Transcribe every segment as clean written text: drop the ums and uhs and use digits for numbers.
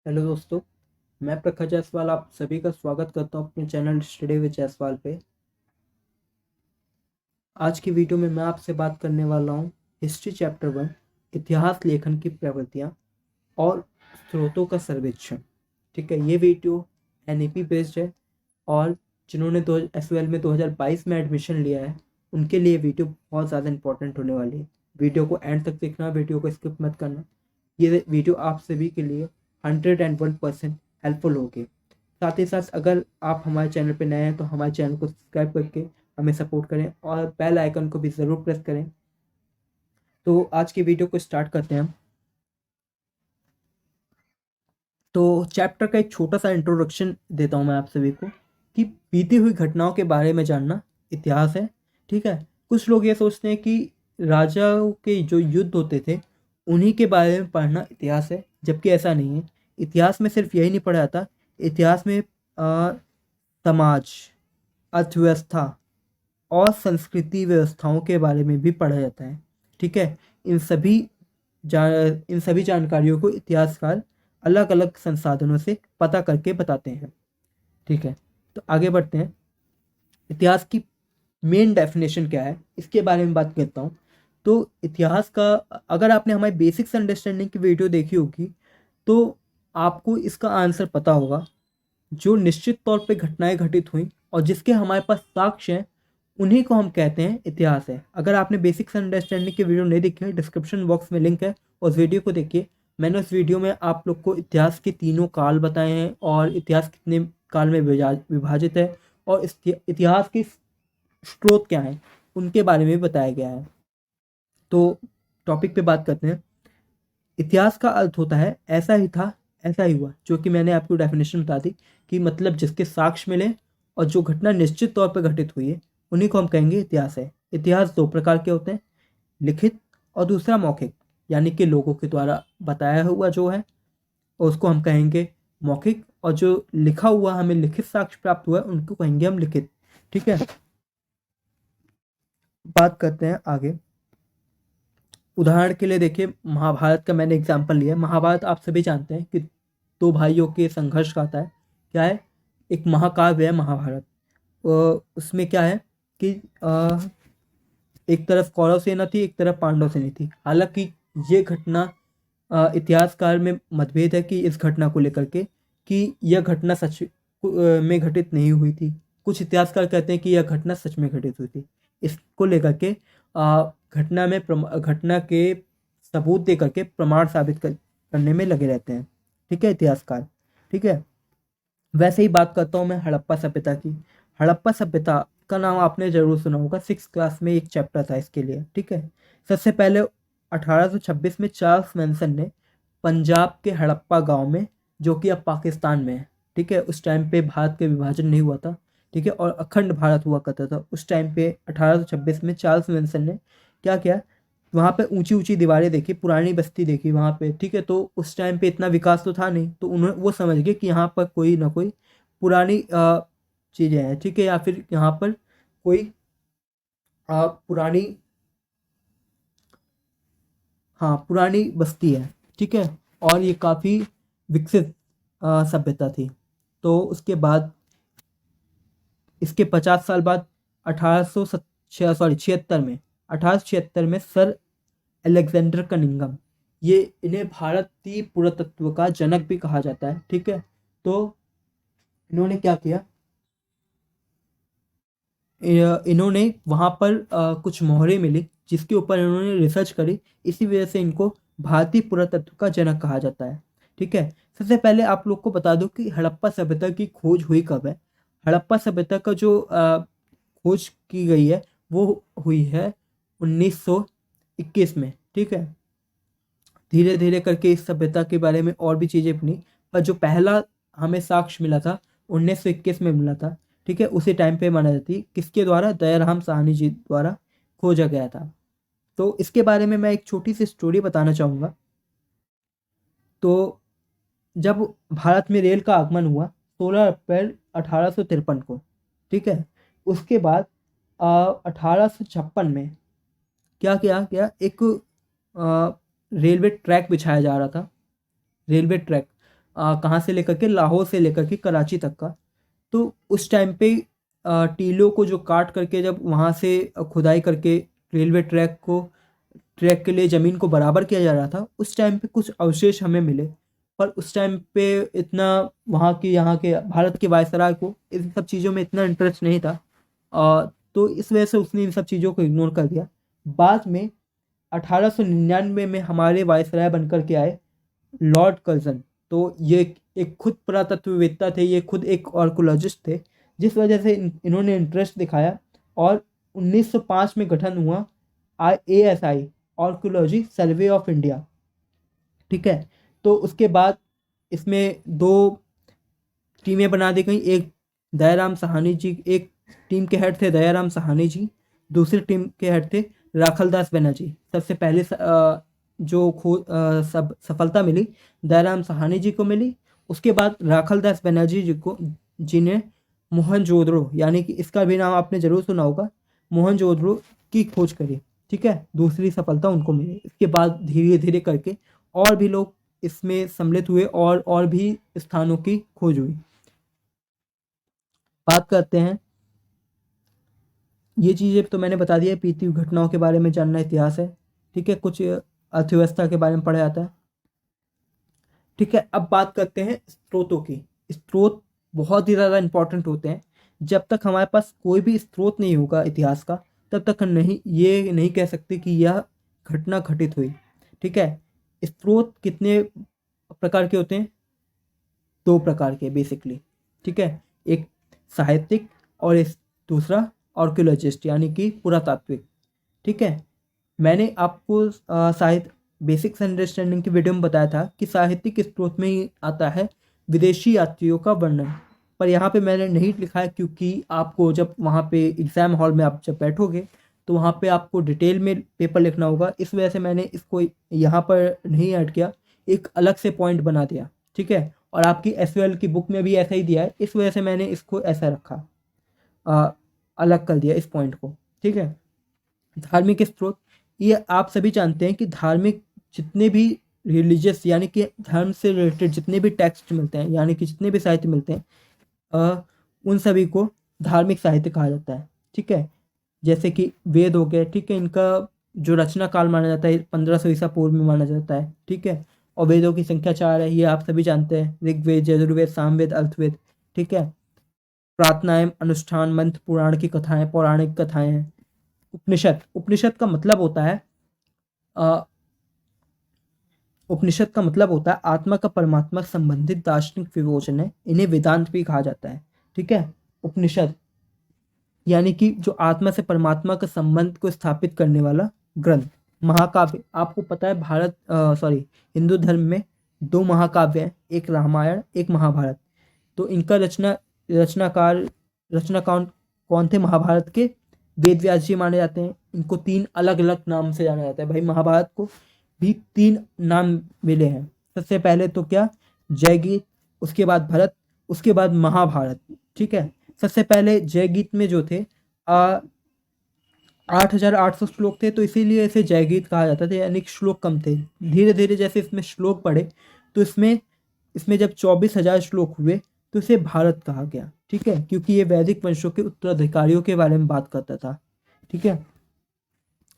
Hello दोस्तों। मैं प्रखर जायसवाल आप सभी का स्वागत करता हूँ अपने चैनल स्टडी विद जायसवाल पे। आज की वीडियो में मैं आपसे बात करने वाला हूँ हिस्ट्री चैप्टर 1 इतिहास लेखन की प्रवृत्तियाँ और स्रोतों का सर्वेक्षण। ठीक है, ये वीडियो एनईपी बेस्ड है और जिन्होंने दो एसएल में 2022 में एडमिशन लिया है उनके लिए वीडियो बहुत ज़्यादा इंपॉर्टेंट होने वाली है। वीडियो को एंड तक देखना, वीडियो को स्किप मत करना। ये वीडियो आप सभी के लिए 101% हेल्पफुल होगी। साथ ही साथ अगर आप हमारे चैनल पर नए हैं तो हमारे चैनल को सब्सक्राइब करके हमें सपोर्ट करें और बेल आइकन को भी ज़रूर प्रेस करें। तो आज की वीडियो को स्टार्ट करते हैं हम। तो चैप्टर का एक छोटा सा इंट्रोडक्शन देता हूँ मैं आप सभी को कि बीती हुई घटनाओं के बारे में जानना इतिहास है। ठीक है, कुछ लोग ये सोचते हैं कि राजाओं के जो युद्ध होते थे उन्हीं के बारे में पढ़ना इतिहास है, जबकि ऐसा नहीं है। इतिहास में सिर्फ यही नहीं पढ़ा जाता, इतिहास में समाज, अर्थव्यवस्था और संस्कृति व्यवस्थाओं के बारे में भी पढ़ा जाता है। ठीक है, इन सभी इन सभी जानकारियों को इतिहासकार अलग अलग संसाधनों से पता करके बताते हैं। ठीक है, तो आगे बढ़ते हैं। इतिहास की मेन डेफिनेशन क्या है इसके बारे में बात करता हूँ। तो इतिहास का, अगर आपने हमारी बेसिक्स अंडरस्टैंडिंग की वीडियो देखी होगी तो आपको इसका आंसर पता होगा। जो निश्चित तौर पे घटनाएं घटित हुई और जिसके हमारे पास साक्ष्य हैं उन्हीं को हम कहते हैं इतिहास है। अगर आपने बेसिक्स अंडरस्टैंडिंग की वीडियो नहीं देखी है, डिस्क्रिप्शन बॉक्स में लिंक है, उस वीडियो को देखिए। मैंने उस वीडियो में आप लोग को इतिहास के तीनों काल बताए हैं और इतिहास कितने काल में विभाजित है और इतिहास के स्रोत क्या हैं उनके बारे में बताया गया है। तो टॉपिक पे बात करते हैं। इतिहास का अर्थ होता है ऐसा ही था ऐसा ही हुआ, जो कि मैंने आपको डेफिनेशन बता दी कि मतलब जिसके साक्ष्य मिले और जो घटना निश्चित तौर पर घटित हुई है उन्हीं को हम कहेंगे इतिहास है। इतिहास दो प्रकार के होते हैं, लिखित और दूसरा मौखिक, यानी कि लोगों के द्वारा बताया हुआ जो है और उसको हम कहेंगे मौखिक, और जो लिखा हुआ हमें लिखित साक्ष्य प्राप्त हुआ है उनको कहेंगे हम लिखित। ठीक है, बात करते हैं आगे। उदाहरण के लिए देखिए, महाभारत का मैंने एग्जाम्पल लिया है। महाभारत आप सभी जानते हैं कि दो भाइयों के संघर्ष का आता है। क्या है, एक महाकाव्य है महाभारत। उसमें क्या है कि एक तरफ कौरव सेना थी, एक तरफ पांडव सेना थी। हालांकि ये घटना, इतिहासकार में मतभेद है कि इस घटना को लेकर के कि यह घटना सच में घटित नहीं हुई थी। कुछ इतिहासकार कहते हैं कि यह घटना सच में घटित हुई थी। इसको लेकर के घटना के सबूत दे करके प्रमाण करने में लगे रहते हैं। ठीक है, इतिहासकार। ठीक है, वैसे ही बात करता हूँ मैं हड़प्पा सभ्यता की। हड़प्पा सभ्यता का नाम आपने जरूर सुना होगा, 6 क्लास में एक चैप्टर था इसके लिए। ठीक है, सबसे पहले 1826 में चार्ल्स मैनसन ने पंजाब के हड़प्पा गांव में, जो कि अब पाकिस्तान में है। ठीक है, उस टाइम पे भारत के विभाजन नहीं हुआ था। ठीक है, और अखंड भारत हुआ करता था उस टाइम पे। 1826 में चार्ल्स मैनसन ने क्या किया, वहाँ पे ऊंची ऊंची दीवारें देखी, पुरानी बस्ती देखी वहाँ पे। ठीक है, तो उस टाइम पे इतना विकास तो था नहीं, तो उन्होंने वो समझ गए कि यहाँ पर कोई ना कोई पुरानी चीज़ें हैं। ठीक है, या फिर यहाँ पर कोई पुरानी, हाँ पुरानी बस्ती है। ठीक है, और ये काफ़ी विकसित सभ्यता थी। तो उसके बाद इसके 50 साल बाद 1876 में 1876 में सर अलेक्जेंडर कनिंघम, ये इन्हें भारतीय पुरातत्व का जनक भी कहा जाता है। ठीक है, तो इन्होंने क्या किया, इन्होंने वहाँ पर कुछ मोहरें मिली जिसके ऊपर इन्होंने रिसर्च करी। इसी वजह से इनको भारतीय पुरातत्व का जनक कहा जाता है। ठीक है, सबसे पहले आप लोग को बता दूं कि हड़प्पा सभ्यता की खोज हुई कब है। हड़प्पा सभ्यता का जो खोज की गई है वो हुई है 1921 में। ठीक है, धीरे धीरे करके इस सभ्यता के बारे में और भी चीज़ें बनी, पर जो पहला हमें साक्ष्य मिला था 1921 में मिला था। ठीक है, उसी टाइम पे माना जाती, किसके द्वारा, दयाराम साहनी जी द्वारा खोजा गया था। तो इसके बारे में मैं एक छोटी सी स्टोरी बताना चाहूँगा। तो जब भारत में रेल का आगमन हुआ 16 अप्रैल 1853 को। ठीक है, उसके बाद 1856 में क्या किया गया, एक रेलवे ट्रैक बिछाया जा रहा था। रेलवे ट्रैक कहाँ से लेकर के, लाहौर से लेकर के कराची तक का। तो उस टाइम पे टीलों को जो काट करके जब वहाँ से खुदाई करके रेलवे ट्रैक के लिए ज़मीन को बराबर किया जा रहा था, उस टाइम पे कुछ अवशेष हमें मिले। पर उस टाइम पे इतना वहाँ की यहाँ के भारत के वायसराय को इन सब चीज़ों में इतना इंटरेस्ट नहीं था। तो इस वजह से उसने इन सब चीज़ों को इग्नोर कर दिया। बाद में 1899 में हमारे वायसराय बनकर के आए लॉर्ड कर्जन। तो ये एक खुद पुरातत्ववेत्ता थे, ये खुद एक आर्कोलॉजिस्ट थे, जिस वजह से इन्होंने इंटरेस्ट दिखाया। और 1905 में गठन हुआ ASI, archaeology survey of India. ठीक है। तो उसके बाद इसमें दो टीमें बना दी गई। एक दयाराम साहनी जी, एक टीम के हेड थे दयाराम साहनी जी, दूसरी टीम के हेड थे राखलदास बनर्जी। सबसे पहले जो सब सफलता मिली दयाराम साहनी जी को मिली। उसके बाद राखलदास बनर्जी जी ने मोहनजोदड़ो, यानी कि इसका भी नाम आपने जरूर सुना होगा, मोहनजोदड़ो की खोज करी। ठीक है, दूसरी सफलता उनको मिली। इसके बाद धीरे धीरे करके और भी लोग इसमें सम्मिलित हुए और भी स्थानों की खोज हुई। बात करते हैं, ये चीज़ें तो मैंने बता दिया, बीती हुई घटनाओं के बारे में जानना इतिहास है। ठीक है, कुछ अर्थव्यवस्था के बारे में पढ़ा जाता है। ठीक है, अब बात करते हैं स्रोतों की। स्रोत बहुत ही ज़्यादा इंपॉर्टेंट होते हैं। जब तक हमारे पास कोई भी स्रोत नहीं होगा इतिहास का, तब तक हम ये नहीं कह सकते कि यह घटना घटित हुई। ठीक है, स्रोत कितने प्रकार के होते हैं? दो प्रकार के बेसिकली। ठीक है, एक साहित्यिक और दूसरा आर्कियोलॉजिस्ट यानी कि पुरातात्विक। ठीक है, मैंने आपको साहित्य बेसिक्स अंडरस्टैंडिंग की वीडियो में बताया था कि साहित्यिक स्रोत में ही आता है विदेशी यात्रियों का वर्णन। पर यहाँ पे मैंने नहीं लिखा है, क्योंकि आपको जब वहाँ पे एग्ज़ाम हॉल में आप जब बैठोगे तो वहाँ पे आपको डिटेल में पेपर लिखना होगा। इस वजह से मैंने इसको यहाँ पर नहीं ऐड किया, एक अलग से पॉइंट बना दिया। ठीक है, और आपकी SOL की बुक में भी ऐसा ही दिया है, इस वजह से मैंने इसको ऐसा रखा, अलग कर दिया इस पॉइंट को। ठीक है, धार्मिक स्रोत, ये आप सभी जानते हैं कि धार्मिक जितने भी रिलीजियस यानी कि धर्म से रिलेटेड जितने भी टेक्स्ट मिलते हैं, यानी कि जितने भी साहित्य मिलते हैं, उन सभी को धार्मिक साहित्य कहा जाता है। ठीक है, जैसे कि वेद हो गए। ठीक है, इनका जो रचना काल माना जाता है 1500 ईसा पूर्व में माना जाता है। ठीक है, और वेदों की संख्या 4 है, ये आप सभी जानते हैं, ऋग्वेद, यजुर्वेद, सामवेद, अर्थवेद। ठीक है, प्रार्थनाएं, अनुष्ठान, मंत्र, पुराण की कथाएं, पौराणिक कथाएं हैं। उपनिषद का मतलब होता है उपनिषद का मतलब होता है आत्मा का परमात्मा संबंधित दार्शनिक विवेचन है। इन्हें वेदांत भी कहा जाता है। ठीक है, उपनिषद यानी कि जो आत्मा से परमात्मा के संबंध को स्थापित करने वाला ग्रंथ। महाकाव्य, आपको पता है हिंदू धर्म में दो महाकाव्य हैं, एक रामायण, एक महाभारत। तो इनका रचनाकार कौन थे महाभारत के? वेद व्यास जी माने जाते हैं। इनको 3 अलग अलग नाम से जाना जाता है। भाई, महाभारत को भी 3 नाम मिले हैं। सबसे पहले तो क्या? जय गीत, उसके बाद भरत, उसके बाद महाभारत। ठीक है, सबसे पहले जय गीत में जो थे 8800 श्लोक थे, तो इसीलिए इसे जय गीत कहा जाता था, यानी कि श्लोक कम थे। धीरे धीरे जैसे इसमें श्लोक बढ़े तो इसमें जब 24,000 श्लोक हुए तो इसे भारत कहा गया। ठीक है, क्योंकि ये वैदिक वंशों के उत्तराधिकारियों के बारे में बात करता था। ठीक है,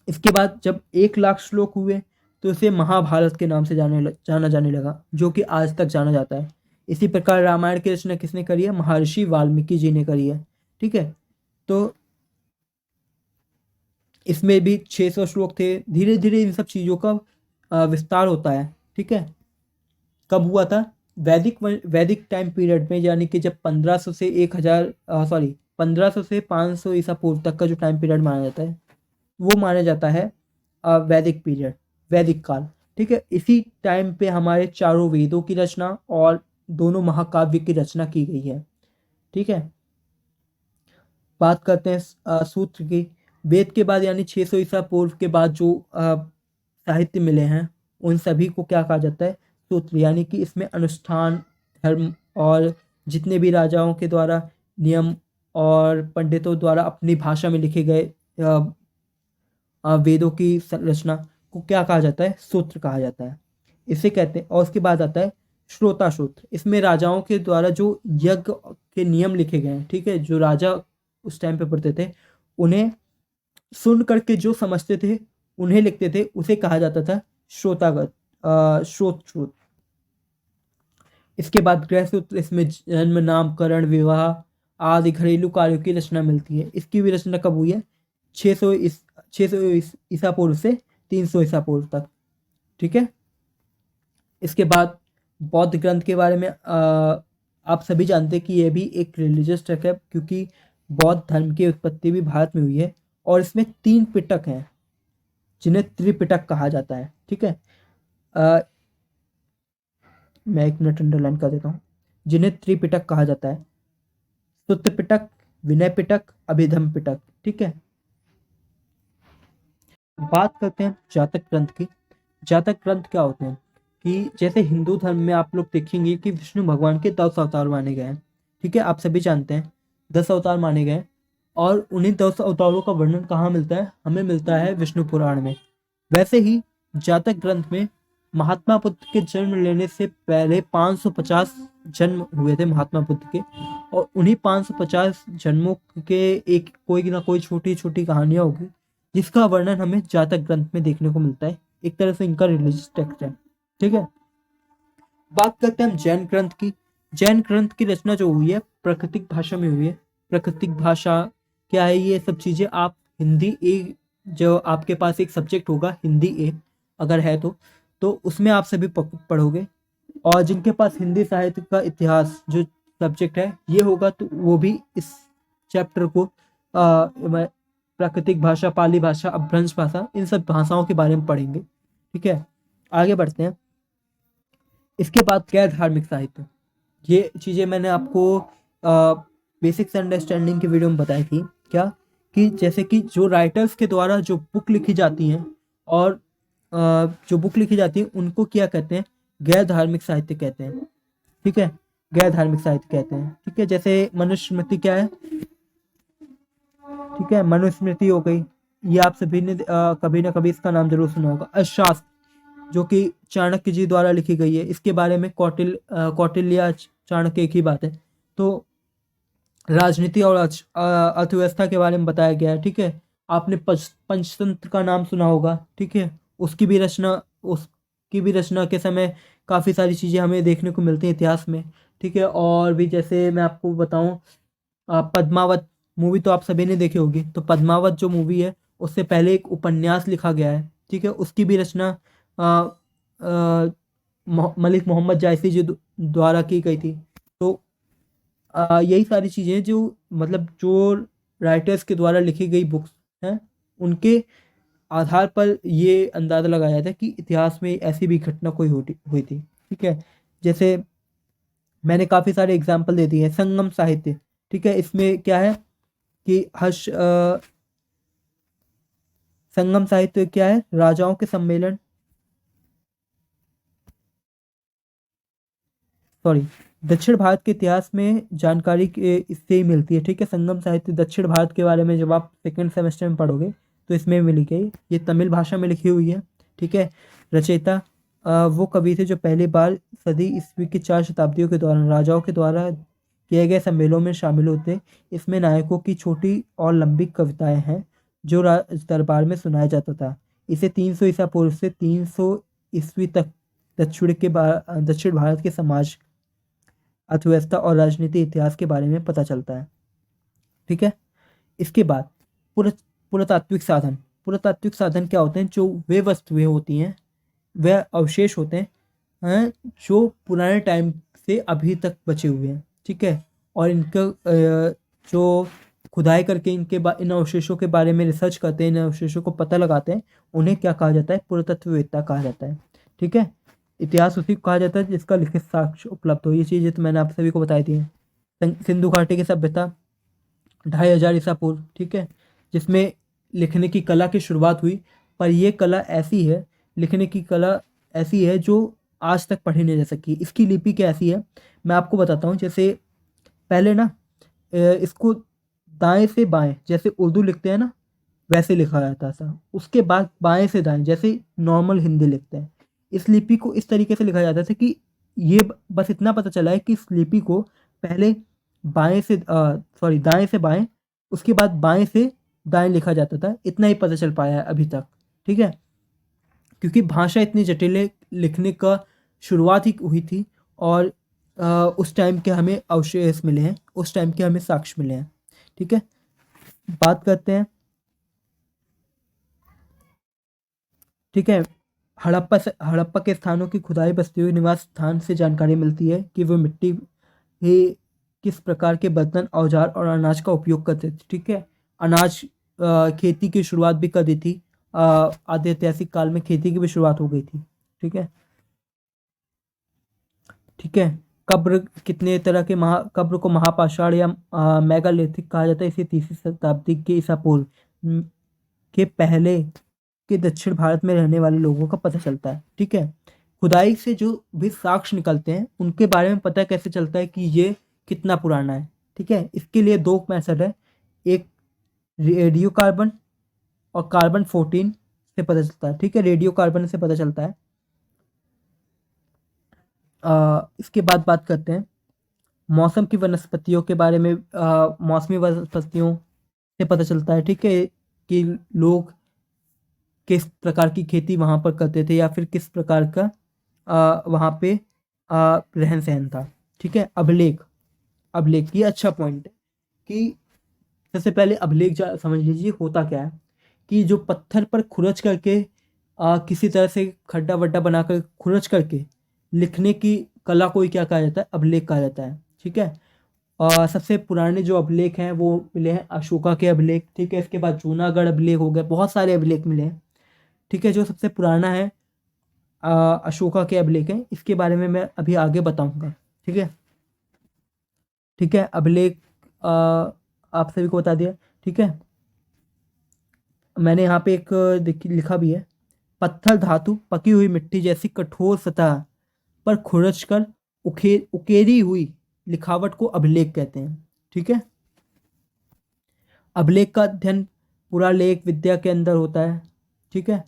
इसके बाद जब 1,00,000 श्लोक हुए तो इसे महाभारत के नाम से जाना जाने लगा, जो कि आज तक जाना जाता है। इसी प्रकार रामायण की रचना किसने करी है? महर्षि वाल्मीकि जी ने करी है। ठीक है, तो इसमें भी 600 श्लोक थे। धीरे धीरे इन सब चीज़ों का विस्तार होता है। ठीक है, कब हुआ था? वैदिक टाइम पीरियड में, यानी कि जब 1500 से 500 ईसा पूर्व तक का जो टाइम पीरियड माना जाता है, वो माना जाता है वैदिक पीरियड, वैदिक काल। ठीक है, इसी टाइम पे हमारे चारों वेदों की रचना और दोनों महाकाव्य की रचना की गई है। ठीक है, बात करते हैं सूत्र की। वेद के बाद यानी 600 ईसा पूर्व के बाद जो साहित्य मिले हैं, उन सभी को क्या कहा जाता है? सूत्र। यानी कि इसमें अनुष्ठान, धर्म और जितने भी राजाओं के द्वारा नियम और पंडितों द्वारा अपनी भाषा में लिखे गए वेदों की रचना को क्या कहा जाता है? सूत्र कहा जाता है। इसे कहते हैं। और उसके बाद आता है श्रोता सूत्र, इसमें राजाओं के द्वारा जो यज्ञ के नियम लिखे गए हैं, ठीक है, जो राजा उस टाइम पे पढ़ते थे, उन्हें सुन करके जो समझते थे उन्हें लिखते थे, उसे कहा जाता था श्रोतागत श्रोत सूत्र। इसके बाद गृह सूत्र, इसमें जन्म, नामकरण, विवाह आदि घरेलू कार्यों की रचना मिलती है। इसकी भी रचना कब हुई है? 600 ईसा पूर्व से 300 ईसा पूर्व तक, ठीक है। इसके बाद बौद्ध ग्रंथ के बारे में आप सभी जानते हैं कि यह भी एक रिलीजियस टेक्स्ट है, क्योंकि बौद्ध धर्म की उत्पत्ति भी भारत में हुई है, और इसमें 3 पिटक हैं जिन्हें त्रिपिटक कहा जाता है, ठीक है। मैं 1 मिनट अंडरलाइन कर देता हूँ। जिन्हें त्रिपिटक कहा जाता है, सुत्त पिटक, विनय पिटक, अभिधम पिटक, ठीक है। बात करते हैं जातक ग्रंथ की। जातक ग्रंथ क्या होते हैं कि जैसे हिंदू धर्म में आप लोग देखेंगे कि विष्णु भगवान के 10 अवतार माने गए हैं, ठीक है, आप सभी जानते हैं 10 अवतार माने गए, और उन्हीं 10 अवतारों का वर्णन कहाँ मिलता है? हमें मिलता है विष्णु पुराण में। वैसे ही जातक ग्रंथ में महात्मा बुद्ध के जन्म लेने से पहले 550 जन्म हुए थे महात्मा बुद्ध के, और उन्हीं 550 जन्मों के एक कोई ना कोई छोटी छोटी कहानियां होगी जिसका वर्णन हमें जातक ग्रंथ में देखने को मिलता है। एक तरह से इनका रिलीजियस टेक्स्ट है, ठीक है। बात करते हैं हम जैन ग्रंथ की। जैन ग्रंथ की रचना जो हुई है प्राकृतिक भाषा में हुई है। प्राकृतिक भाषा क्या है? ये सब चीजें आप हिंदी ए, जो आपके पास एक सब्जेक्ट होगा हिंदी ए अगर है तो उसमें आप सभी पढ़ोगे, और जिनके पास हिंदी साहित्य का इतिहास जो सब्जेक्ट है ये होगा तो वो भी इस चैप्टर को प्राकृतिक भाषा, पाली भाषा, अपभ्रंश भाषा, इन सब भाषाओं के बारे में पढ़ेंगे, ठीक है। आगे बढ़ते हैं। इसके बाद गैर धार्मिक साहित्य, ये चीज़ें मैंने आपको बेसिक्स अंडरस्टैंडिंग की वीडियो में बताई थी। क्या कि जैसे कि जो राइटर्स के द्वारा जो बुक लिखी जाती हैं, और जो बुक लिखी जाती है उनको क्या कहते हैं? गैर धार्मिक साहित्य कहते हैं, ठीक है, गैर धार्मिक साहित्य कहते हैं, ठीक है। जैसे मनुस्मृति क्या है? ठीक है, मनुस्मृति हो गई, ये आप सभी ने कभी ना कभी इसका नाम जरूर सुना होगा। अर्थशास्त्र, जो कि चाणक्य जी द्वारा लिखी गई है, इसके बारे में कौटिल्य चाणक्य एक ही बात है। तो राजनीति और अर्थव्यवस्था के बारे में बताया गया है, ठीक है। आपने पंचतंत्र का नाम सुना होगा, ठीक है, उसकी भी रचना के समय काफ़ी सारी चीज़ें हमें देखने को मिलती हैं इतिहास में, ठीक है। और भी जैसे मैं आपको बताऊं, पद्मावत मूवी तो आप सभी ने देखी होगी, तो पद्मावत जो मूवी है उससे पहले एक उपन्यास लिखा गया है, ठीक है, उसकी भी रचना मलिक मोहम्मद जायसी जी द्वारा की गई थी। तो यही सारी चीज़ें जो मतलब जो राइटर्स के द्वारा लिखी गई बुक्स हैं उनके आधार पर ये अंदाज़ा लगाया जाता है कि इतिहास में ऐसी भी घटना कोई हुई थी, ठीक है। जैसे मैंने काफ़ी सारे एग्जाम्पल दे दिए हैं। संगम साहित्य, ठीक है, इसमें क्या है कि संगम साहित्य क्या है? राजाओं के सम्मेलन, सॉरी, दक्षिण भारत के इतिहास में जानकारी इससे ही मिलती है, ठीक है। संगम साहित्य दक्षिण भारत के बारे में जब आप सेकेंड सेमेस्टर में पढ़ोगे तो इसमें मिली गई, ये तमिल भाषा में लिखी हुई है, ठीक है। रचयिता वो कवि थे जो पहली बार सदी ईस्वी की 4 शताब्दियों के दौरान राजाओं के द्वारा किए गए सम्मेलनों में शामिल होते। इसमें नायकों की छोटी और लंबी कविताएं हैं जो दरबार में सुनाया जाता था। इसे 300 ईसा पूर्व से 300 ईस्वी तक दक्षिण भारत के समाज, अर्थव्यवस्था और राजनीति इतिहास के बारे में पता चलता है, ठीक है। इसके बाद पुरातात्विक साधन। पुरातात्विक साधन क्या होते हैं? जो वे वस्तुएं होती हैं, वह अवशेष होते हैं जो पुराने टाइम से अभी तक बचे हुए हैं, ठीक है। और इनका जो खुदाई करके इन अवशेषों के बारे में रिसर्च करते हैं, इन अवशेषों को पता लगाते हैं, उन्हें क्या कहा जाता है? पुरातत्ववेत्ता कहा जाता है, ठीक है। इतिहास उसी को कहा जाता है जिसका लिखित साक्ष्य उपलब्ध हो। ये चीज़ें तो मैंने आप सभी को बताई थी। सिंधु घाटी की सभ्यता 2500 ईसा पूर्व, ठीक है, जिसमें लिखने की कला की शुरुआत हुई। पर यह कला ऐसी है, लिखने की कला ऐसी है जो आज तक पढ़ी नहीं जा सकी। इसकी लिपि क्या ऐसी है मैं आपको बताता हूँ। जैसे पहले ना इसको दाएं से बाएं जैसे उर्दू लिखते हैं ना वैसे लिखा जाता था। उसके बाद बाएं से दाएं जैसे नॉर्मल हिंदी लिखते हैं। इस लिपि को इस तरीके से लिखा जाता था कि ये बस इतना पता चला है कि इस लिपि को पहले दाएं से बाएं, उसके बाद बाएं से दाएं लिखा जाता था। इतना ही पता चल पाया है अभी तक। ठीक है, क्योंकि भाषा इतनी जटिल है, लिखने का शुरुआत ही हुई थी, और उस टाइम के हमें अवशेष मिले हैं, उस टाइम के हमें साक्ष्य मिले हैं। ठीक है, बात करते हैं। ठीक है, हड़प्पा के स्थानों की खुदाई बस्तियों के निवास स्थान से जानकारी मिलती है कि वे मिट्टी ही किस प्रकार के बर्तन, औजार और अनाज का उपयोग करते थे। ठीक है, अनाज खेती की शुरुआत भी कर दी थी। आधे ऐतिहासिक काल में खेती की भी शुरुआत हो गई थी। ठीक है। ठीक है, कब्र कितने तरह के कब्र को महापाषाण या मेगालिथिक कहा जाता है। इसे तीसरी शताब्दी के ईसा पूर्व के पहले के दक्षिण भारत में रहने वाले लोगों का पता चलता है। ठीक है, खुदाई से जो भी साक्ष्य निकलते हैं उनके बारे में पता कैसे चलता है कि ये कितना पुराना है। ठीक है, इसके लिए दो मेथड है, एक रेडियो कार्बन और कार्बन 14 से पता चलता है। ठीक है, रेडियो कार्बन से पता चलता है। इसके बाद बात करते हैं मौसम की वनस्पतियों के बारे में। मौसमी वनस्पतियों से पता चलता है। ठीक है, कि लोग किस प्रकार की खेती वहाँ पर करते थे, या फिर किस प्रकार का वहाँ पे रहन सहन था। ठीक है, अभिलेख। अभिलेख ये अच्छा पॉइंट है कि सबसे पहले अभिलेख समझ लीजिए होता क्या है, कि जो पत्थर पर खुरच करके किसी तरह से खड्डा वड्डा बनाकर खुरच करके लिखने की कला को ही क्या कहा जाता है, अभिलेख कहा जाता है। ठीक है, सबसे पुराने जो अभिलेख हैं वो मिले हैं अशोका के अभिलेख। ठीक है, इसके बाद जूनागढ़ अभिलेख हो गए, बहुत सारे अभिलेख मिले हैं। ठीक है, जो सबसे पुराना है अशोका के अभिलेख हैं, इसके बारे में मैं अभी आगे बताऊंगा। ठीक है। ठीक है, अभिलेख आप सभी को बता दिया। ठीक है, मैंने यहाँ पे एक लिखा भी है, पत्थर धातु पकी हुई मिट्टी जैसी कठोर सतह पर खुरच कर उकेरी हुई लिखावट को अभिलेख कहते हैं। ठीक है, अभिलेख का अध्ययन पुरालेख विद्या के अंदर होता है। ठीक है,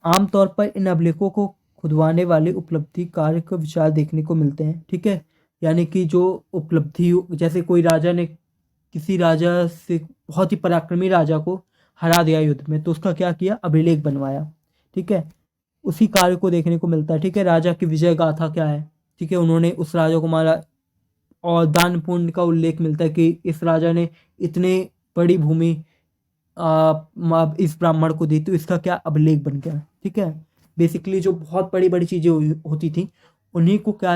आमतौर पर इन अभिलेखों को खुदवाने वाले उपलब्धि कार्य का विचार देखने को मिलते हैं। ठीक है, यानी कि जो उपलब्धि, जैसे कोई राजा ने किसी राजा से, बहुत ही पराक्रमी राजा को हरा दिया युद्ध में, तो उसका क्या किया, अभिलेख बनवाया। ठीक है, उसी कार्य को देखने को मिलता है। ठीक है, राजा की विजय गाथा क्या है। ठीक है, उन्होंने उस राजा को मारा, और दान पुण्य का उल्लेख मिलता है कि इस राजा ने इतने बड़ी भूमि इस ब्राह्मण को दी, तो इसका क्या अभिलेख बन गया। ठीक है, बेसिकली जो बहुत बड़ी बड़ी चीजें होती थी उन्हीं को क्या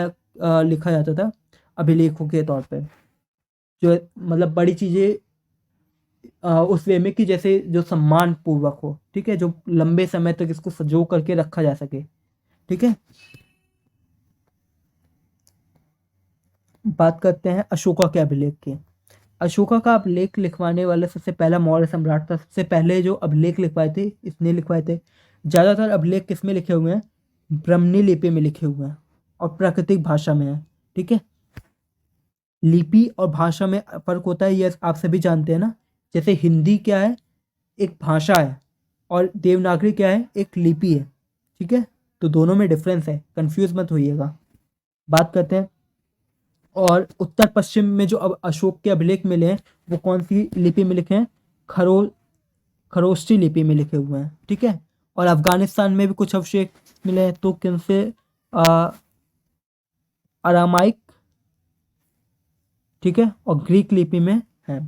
लिखा जाता था, अभिलेखों के तौर पे। जो मतलब बड़ी चीजें उस वे में कि जैसे जो सम्मान पूर्वक हो। ठीक है, जो लंबे समय तक इसको सजो करके रखा जा सके। ठीक है, बात करते हैं अशोका के अभिलेख की। अशोका का अभिलेख लिखवाने वाला सबसे पहला मौर्य सम्राट था। सबसे पहले जो अभिलेख लिखवाए थे इसने लिखवाए थे। ज़्यादातर अभिलेख किस में लिखे हुए हैं, ब्राह्मणी लिपि में लिखे हुए हैं और प्राकृतिक भाषा में है। ठीक है, लिपि और भाषा में फर्क होता है, ये आप सभी जानते हैं ना। जैसे हिंदी क्या है, एक भाषा है, और देवनागरी क्या है, एक लिपि है। ठीक है, तो दोनों में डिफरेंस है, कंफ्यूज मत होइएगा। बात करते हैं, और उत्तर पश्चिम में जो अब अशोक के अभिलेख मिले हैं वो कौन सी लिपि में लिखे हैं, खरो खरोष्टी लिपि में लिखे हुए हैं। ठीक है, और अफगानिस्तान में भी कुछ अवशेष मिले हैं, तो किन से, अरामाइक, ठीक है, और ग्रीक लिपि में है।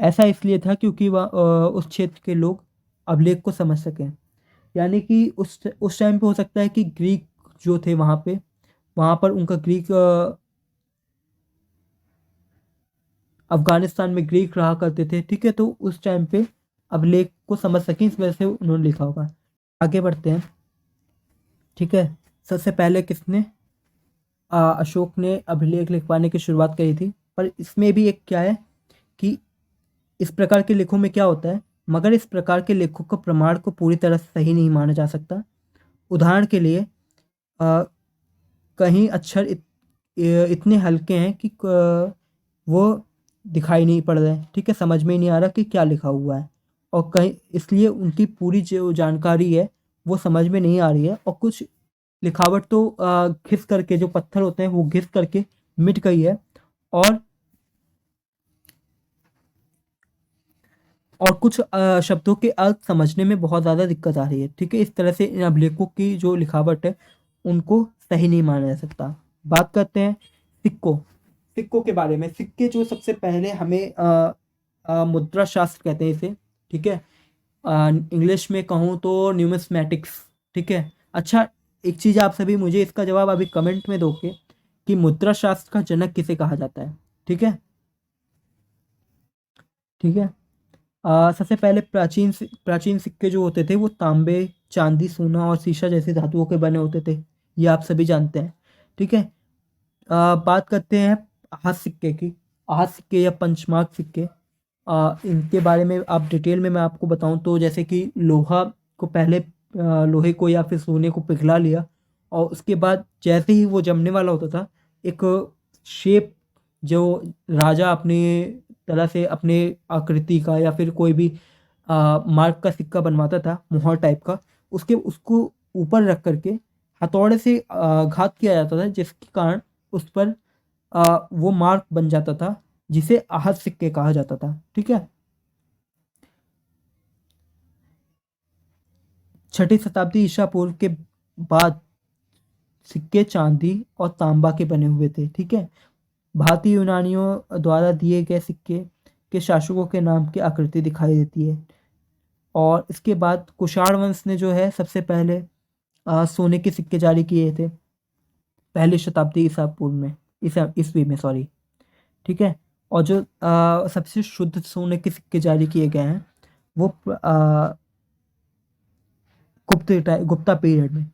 ऐसा इसलिए था क्योंकि वह उस क्षेत्र के लोग अभिलेख को समझ सकें। यानी कि उस टाइम पे हो सकता है कि ग्रीक जो थे वहाँ पर उनका ग्रीक, अफगानिस्तान में ग्रीक रहा करते थे। ठीक है, तो उस टाइम पे अभिलेख को समझ सकें, इस वजह से उन्होंने लिखा होगा। आगे बढ़ते हैं। ठीक है, सबसे पहले किसने, अशोक ने अभिलेख लिखवाने की शुरुआत करी थी। पर इसमें भी एक क्या है कि इस प्रकार के लेखों में क्या होता है, मगर इस प्रकार के लेखों का प्रमाण को पूरी तरह से सही नहीं माना जा सकता। उदाहरण के लिए कहीं अक्षर इतने हल्के हैं कि वो दिखाई नहीं पड़ रहे हैं। ठीक है, समझ में ही नहीं आ रहा कि क्या लिखा हुआ है। और कहीं इसलिए उनकी पूरी जो जानकारी है वो समझ में नहीं आ रही है, और कुछ लिखावट तो घिस करके, जो पत्थर होते हैं वो घिस करके मिट गई है, और कुछ शब्दों के अर्थ समझने में बहुत ज़्यादा दिक्कत आ रही है। ठीक है, इस तरह से इन अभिलेखों की जो लिखावट है उनको सही नहीं माना जा सकता। बात करते हैं सिक्कों सिक्कों के बारे में। सिक्के जो सबसे पहले हमें मुद्रा शास्त्र कहते हैं इसे। ठीक है, इंग्लिश में कहूँ तो न्यूमिस्मैटिक्स। ठीक है, अच्छा, एक चीज़ आप सभी मुझे इसका जवाब अभी कमेंट में दोगे कि मुद्रा शास्त्र का जनक किसे कहा जाता है। ठीक है, ठीक है। सबसे पहले प्राचीन सिक्के जो होते थे वो तांबे, चांदी, सोना और शीशा जैसी धातुओं के बने होते थे। ये आप सभी जानते हैं। ठीक है, बात करते हैं आहत सिक्के की। आहत सिक्के या पंचमार्क सिक्के, इनके बारे में आप डिटेल में मैं आपको बताऊं तो जैसे कि लोहा को पहले लोहे को या फिर सोने को पिघला लिया, और उसके बाद जैसे ही वो जमने वाला होता था, एक शेप जो राजा अपने तरह से अपने आकृति का या फिर कोई भी मार्क का सिक्का बनवाता था, मुहर टाइप का, उसके उसको ऊपर रख करके हथौड़े से घात किया जाता था, जिसके कारण उस पर वो मार्क बन जाता था, जिसे आहत सिक्के कहा जाता था। ठीक है, छठी शताब्दी ईसा पूर्व के बाद सिक्के चांदी और तांबा के बने हुए थे। ठीक है, भारतीय यूनानियों द्वारा दिए गए सिक्के के शासकों के नाम की आकृति दिखाई देती है। और इसके बाद कुषाण वंश ने जो है सबसे पहले सोने के सिक्के जारी किए थे, पहली शताब्दी ईसा पूर्व में, ईसा ईस्वी में, सॉरी। ठीक है, और जो सबसे शुद्ध सोने के सिक्के जारी किए गए हैं वो गुप्ता पीरियड में,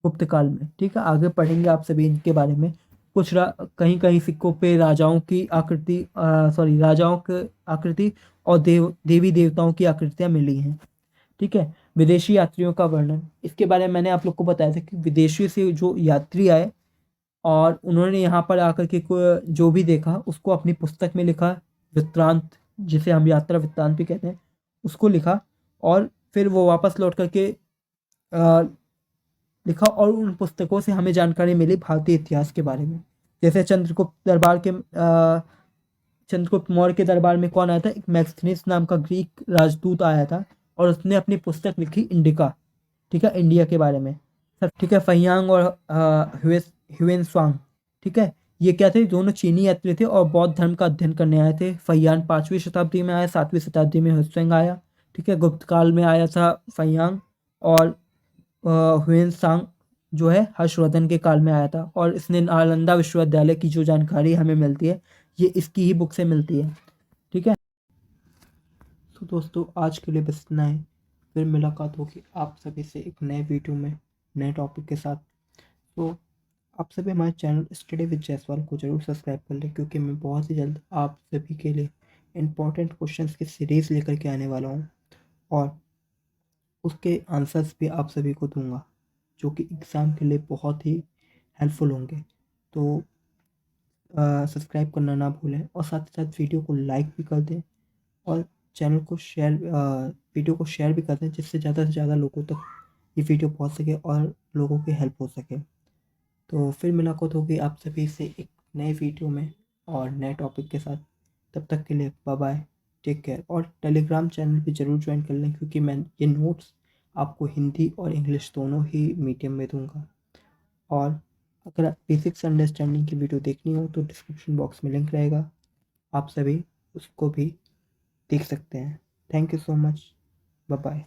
गुप्त काल में। ठीक है, आगे पढ़ेंगे आप सभी इनके बारे में। कुछ कहीं कहीं सिक्कों पे राजाओं की आकृति, सॉरी, राजाओं की आकृति और देवी देवताओं की आकृतियां मिली हैं। ठीक है, विदेशी यात्रियों का वर्णन, इसके बारे में मैंने आप लोग को बताया था कि विदेशी से जो यात्री आए और उन्होंने यहाँ पर आकर के जो भी देखा उसको अपनी पुस्तक में लिखा, वृत्तांत, जिसे हम यात्रा वृत्तांत भी कहते हैं, उसको लिखा, और फिर वो वापस लौट करके अ, लिखा, और उन पुस्तकों से हमें जानकारी मिली भारतीय इतिहास के बारे में। जैसे चंद्रगुप्त मौर्य के दरबार में कौन आया था, एक मैक्सिनिस नाम का ग्रीक राजदूत आया था, और उसने अपनी पुस्तक लिखी इंडिका। ठीक है, इंडिया के बारे में सब। ठीक है, फहियांग और ह्यूएन स्वांग। ठीक है, ये क्या थे, दोनों चीनी यात्री थे और बौद्ध धर्म का अध्ययन करने आए थे। फहियान 5वीं शताब्दी में आया, 7वीं शताब्दी में हुत्सेंग आया। ठीक है, गुप्त काल में आया था फहियांग, और ह्यूएन सांग जो है हर्षवर्धन के काल में आया था, और इसने नालंदा विश्वविद्यालय की जो जानकारी हमें मिलती है ये इसकी ही बुक से मिलती है। ठीक है, तो दोस्तों आज के लिए बस इतना है। फिर मुलाकात होगी आप सभी से एक नए वीडियो में, नए टॉपिक के साथ। तो आप सभी हमारे चैनल स्टडी विद जायसवाल को जरूर सब्सक्राइब कर लें, क्योंकि मैं बहुत ही जल्द आप सभी के लिए इम्पोर्टेंट क्वेश्चंस की सीरीज़ लेकर के आने वाला हूँ, और उसके आंसर्स भी आप सभी को दूंगा, जो कि एग्ज़ाम के लिए बहुत ही हेल्पफुल होंगे। तो सब्सक्राइब करना ना भूलें, और साथ ही साथ वीडियो को लाइक भी कर दें, और चैनल को शेयर वीडियो को शेयर भी कर दें, जिससे ज़्यादा से ज़्यादा लोगों तक ये वीडियो पहुंच सके और लोगों की हेल्प हो सके। तो फिर मुलाकात होगी आप सभी से एक नए वीडियो में और नए टॉपिक के साथ। तब तक के लिए बाय बाय, टेक केयर। और टेलीग्राम चैनल भी ज़रूर ज्वाइन कर लें, क्योंकि मैं ये नोट्स आपको हिंदी और इंग्लिश दोनों ही मीडियम में दूंगा। और अगर बेसिक्स अंडरस्टैंडिंग की वीडियो देखनी हो तो डिस्क्रिप्शन बॉक्स में लिंक रहेगा, आप सभी उसको भी देख सकते हैं। Thank you so much, bye bye.